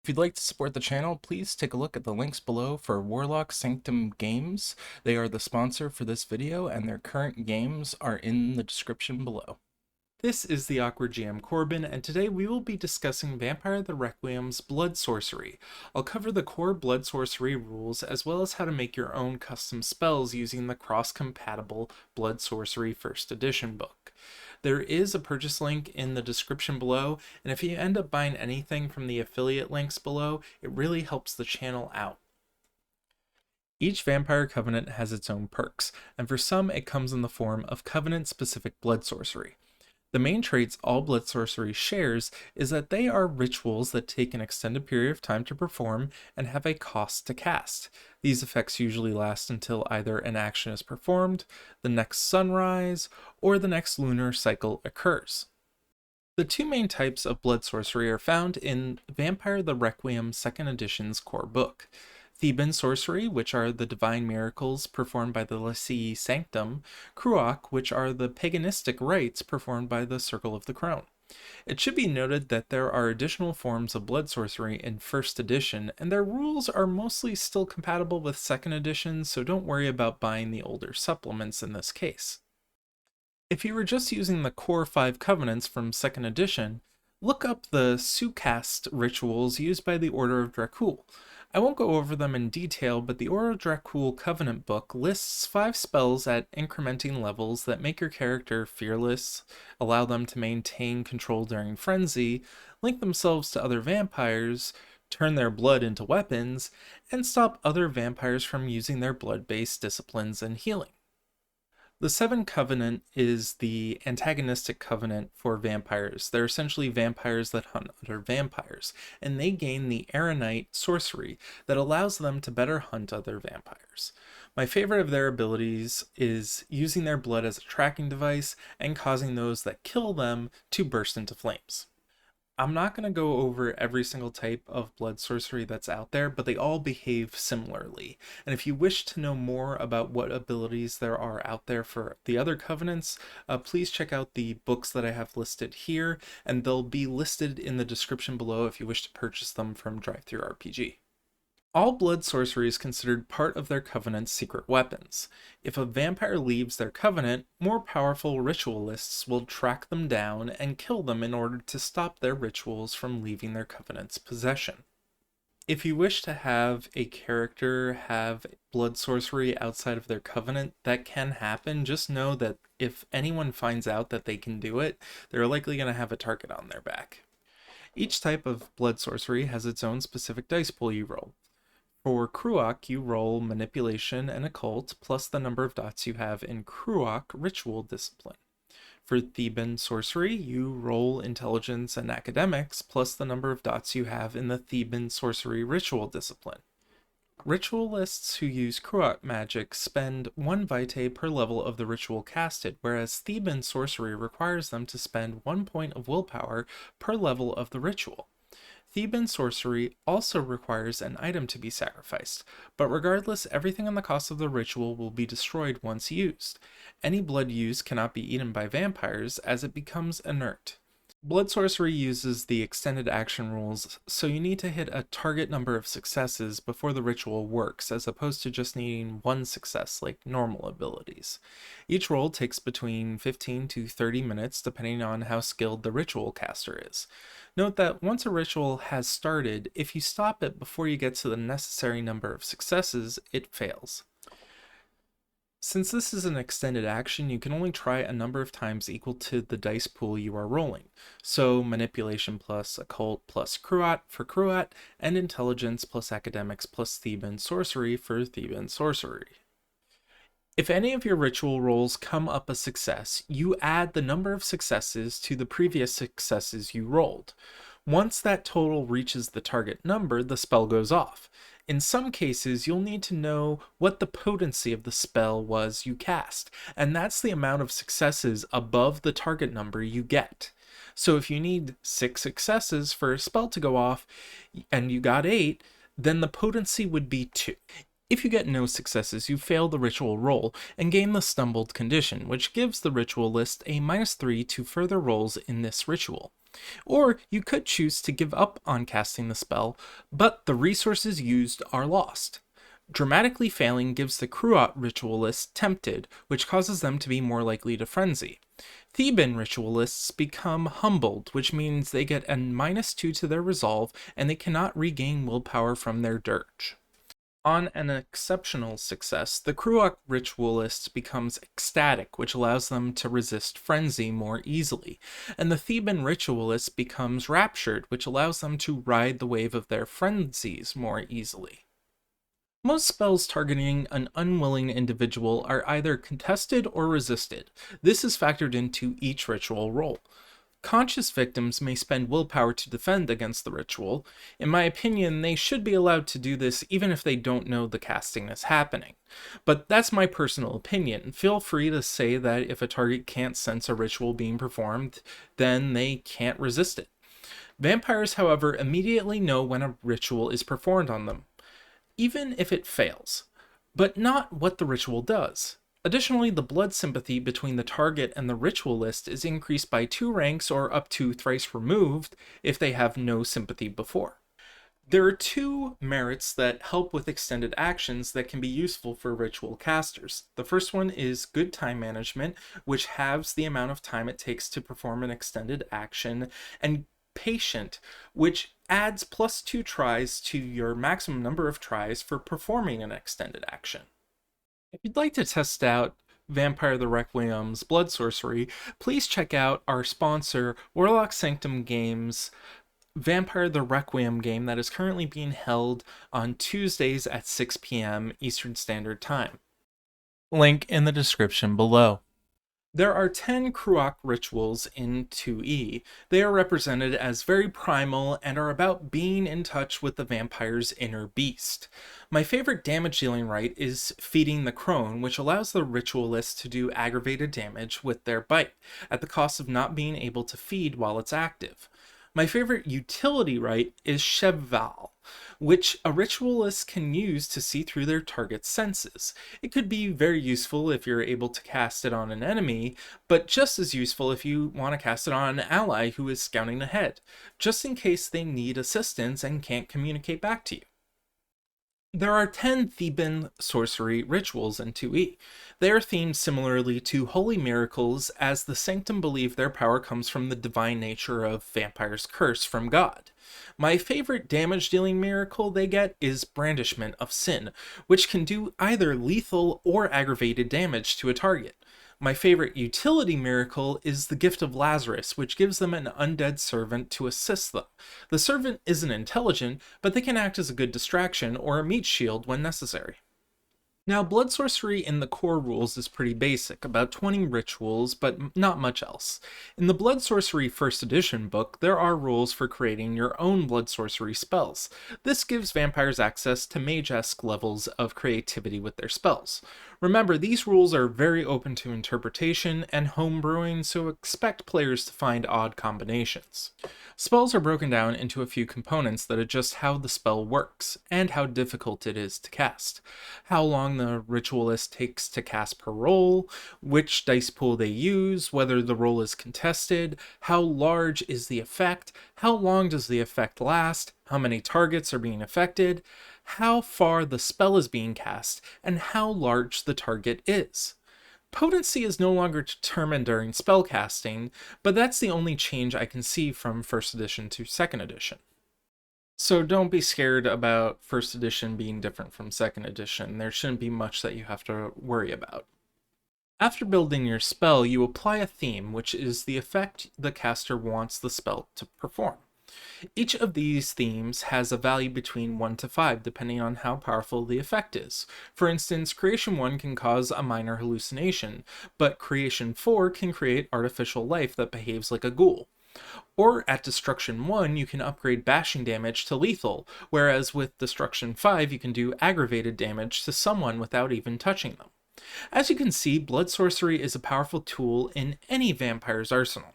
If you'd like to support the channel, please take a look at the links below for Warlock Sanctum games. They are the sponsor for this video, and their current games are in the description below. This is the Awkward GM Corbin, and today we will be discussing Vampire the Requiem's Blood Sorcery. I'll cover the core Blood Sorcery rules, as well as how to make your own custom spells using the cross-compatible Blood Sorcery 1st Edition book. There is a purchase link in the description below, and if you end up buying anything from the affiliate links below, it really helps the channel out. Each Vampire Covenant has its own perks, and for some it comes in the form of Covenant-specific Blood Sorcery. The main traits all Blood Sorcery shares is that they are rituals that take an extended period of time to perform and have a cost to cast. These effects usually last until either an action is performed, the next sunrise, or the next lunar cycle occurs. The two main types of Blood Sorcery are found in Vampire the Requiem 2nd Edition's core book. Theban sorcery, which are the divine miracles performed by the Lancea Sanctum, Cruac, which are the paganistic rites performed by the Circle of the Crone. It should be noted that there are additional forms of blood sorcery in 1st edition, and their rules are mostly still compatible with 2nd edition, so don't worry about buying the older supplements in this case. If you were just using the core 5 covenants from 2nd edition, look up the Sucast rituals used by the Order of Dracul. I won't go over them in detail, but the Ordo Dracul Covenant book lists 5 spells at incrementing levels that make your character fearless, allow them to maintain control during frenzy, link themselves to other vampires, turn their blood into weapons, and stop other vampires from using their blood-based disciplines and healing. The 7th Covenant is the antagonistic covenant for vampires. They're essentially vampires that hunt other vampires, and they gain the Aeronite sorcery that allows them to better hunt other vampires. My favorite of their abilities is using their blood as a tracking device and causing those that kill them to burst into flames. I'm not going to go over every single type of blood sorcery that's out there, but they all behave similarly. And if you wish to know more about what abilities there are out there for the other covenants, please check out the books that I have listed here, and they'll be listed in the description below if you wish to purchase them from DriveThruRPG. All blood sorcery is considered part of their covenant's secret weapons. If a vampire leaves their covenant, more powerful ritualists will track them down and kill them in order to stop their rituals from leaving their covenant's possession. If you wish to have a character have blood sorcery outside of their covenant, that can happen. Just know that if anyone finds out that they can do it, they're likely going to have a target on their back. Each type of blood sorcery has its own specific dice pool you roll. For Cruac, you roll Manipulation and Occult, plus the number of dots you have in Cruac Ritual Discipline. For Theban Sorcery, you roll Intelligence and Academics, plus the number of dots you have in the Theban Sorcery Ritual Discipline. Ritualists who use Cruac magic spend 1 vitae per level of the ritual casted, whereas Theban Sorcery requires them to spend 1 point of willpower per level of the ritual. Theban sorcery also requires an item to be sacrificed, but regardless, everything on the cost of the ritual will be destroyed once used. Any blood used cannot be eaten by vampires as it becomes inert. Blood sorcery uses the extended action rules, so you need to hit a target number of successes before the ritual works, as opposed to just needing 1 success like normal abilities. Each roll takes between 15 to 30 minutes depending on how skilled the ritual caster is. Note that once a ritual has started, if you stop it before you get to the necessary number of successes, it fails. Since this is an extended action, you can only try a number of times equal to the dice pool you are rolling. So Manipulation plus Occult plus Cruac for Cruac, and Intelligence plus Academics plus Theban Sorcery for Theban Sorcery. If any of your ritual rolls come up a success, you add the number of successes to the previous successes you rolled. Once that total reaches the target number, the spell goes off. In some cases, you'll need to know what the potency of the spell was you cast, and that's the amount of successes above the target number you get. So if you need 6 successes for a spell to go off, and you got 8, then the potency would be 2. If you get no successes, you fail the ritual roll and gain the stumbled condition, which gives the ritualist a -3 to further rolls in this ritual. Or you could choose to give up on casting the spell, but the resources used are lost. Dramatically failing gives the Cruac ritualists tempted, which causes them to be more likely to frenzy. Theban ritualists become humbled, which means they get a -2 to their resolve and they cannot regain willpower from their dirge. On an exceptional success, the Cruac ritualist becomes ecstatic, which allows them to resist frenzy more easily, and the Theban ritualist becomes raptured, which allows them to ride the wave of their frenzies more easily. Most spells targeting an unwilling individual are either contested or resisted. This is factored into each ritual roll. Conscious victims may spend willpower to defend against the ritual. In my opinion, they should be allowed to do this even if they don't know the casting is happening. But that's my personal opinion. Feel free to say that if a target can't sense a ritual being performed, then they can't resist it. Vampires, however, immediately know when a ritual is performed on them, even if it fails, but not what the ritual does. Additionally, the blood sympathy between the target and the ritualist is increased by 2 ranks or up to thrice removed if they have no sympathy before. There are 2 merits that help with extended actions that can be useful for ritual casters. The first one is good time management, which halves the amount of time it takes to perform an extended action, and patient, which adds +2 tries to your maximum number of tries for performing an extended action. If you'd like to test out Vampire the Requiem's Blood Sorcery, please check out our sponsor, Warlock Sanctum Games' Vampire the Requiem game that is currently being held on Tuesdays at 6 p.m. Eastern Standard Time. Link in the description below. There are 10 Cruac rituals in 2e. They are represented as very primal and are about being in touch with the vampire's inner beast. My favorite damage dealing rite is feeding the Crone, which allows the ritualist to do aggravated damage with their bite, at the cost of not being able to feed while it's active. My favorite utility rite is Cheval, which a ritualist can use to see through their target's senses. It could be very useful if you're able to cast it on an enemy, but just as useful if you want to cast it on an ally who is scouting ahead, just in case they need assistance and can't communicate back to you. There are 10 Theban sorcery rituals in 2e. They are themed similarly to holy miracles, as the Sanctum believe their power comes from the divine nature of vampire's curse from God. My favorite damage dealing miracle they get is Brandishment of Sin, which can do either lethal or aggravated damage to a target. My favorite utility miracle is the Gift of Lazarus, which gives them an undead servant to assist them. The servant isn't intelligent, but they can act as a good distraction or a meat shield when necessary. Now, Blood Sorcery in the core rules is pretty basic, about 20 rituals, but not much else. In the Blood Sorcery 1st edition book, there are rules for creating your own Blood Sorcery spells. This gives vampires access to mage-esque levels of creativity with their spells. Remember, these rules are very open to interpretation and homebrewing, so expect players to find odd combinations. Spells are broken down into a few components that adjust how the spell works, and how difficult it is to cast. How long the ritualist takes to cast per roll, which dice pool they use, whether the roll is contested, how large is the effect, how long does the effect last, how many targets are being affected, how far the spell is being cast, and how large the target is. Potency is no longer determined during spellcasting, but that's the only change I can see from 1st edition to 2nd edition. So don't be scared about 1st edition being different from 2nd edition. There shouldn't be much that you have to worry about. After building your spell, you apply a theme, which is the effect the caster wants the spell to perform. Each of these themes has a value between 1 to 5, depending on how powerful the effect is. For instance, Creation 1 can cause a minor hallucination, but Creation 4 can create artificial life that behaves like a ghoul. Or at Destruction 1, you can upgrade bashing damage to lethal, whereas with Destruction 5, you can do aggravated damage to someone without even touching them. As you can see, Blood Sorcery is a powerful tool in any vampire's arsenal.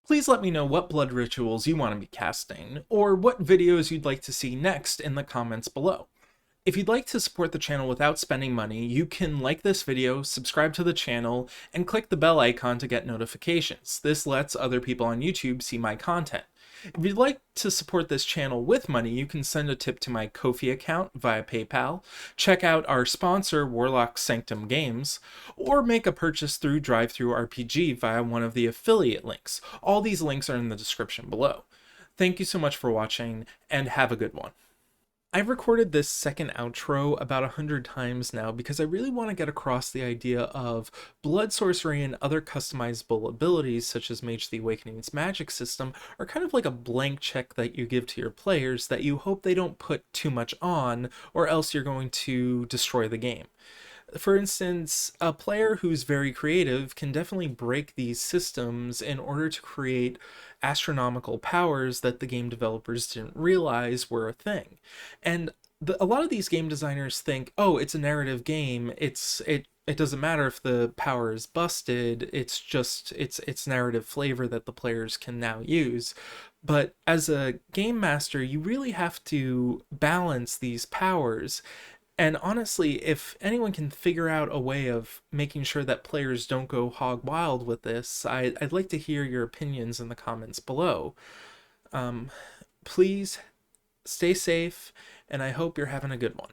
Please let me know what blood rituals you want to be casting, or what videos you'd like to see next in the comments below. If you'd like to support the channel without spending money, you can like this video, subscribe to the channel, and click the bell icon to get notifications. This lets other people on YouTube see my content. If you'd like to support this channel with money, you can send a tip to my Ko-fi account via PayPal, check out our sponsor, Warlock Sanctum Games, or make a purchase through DriveThruRPG via one of the affiliate links. All these links are in the description below. Thank you so much for watching, and have a good one. I've recorded this second outro about 100 times now because I really want to get across the idea of Blood Sorcery and other customizable abilities such as Mage the Awakening's magic system are kind of like a blank check that you give to your players that you hope they don't put too much on, or else you're going to destroy the game. For instance, a player who's very creative can definitely break these systems in order to create astronomical powers that the game developers didn't realize were a thing. And a lot of these game designers think, oh, it's a narrative game. It doesn't matter if the power is busted. It's just it's narrative flavor that the players can now use. But as a game master, you really have to balance these powers. And honestly, if anyone can figure out a way of making sure that players don't go hog wild with this, I'd like to hear your opinions in the comments below. Please stay safe, and I hope you're having a good one.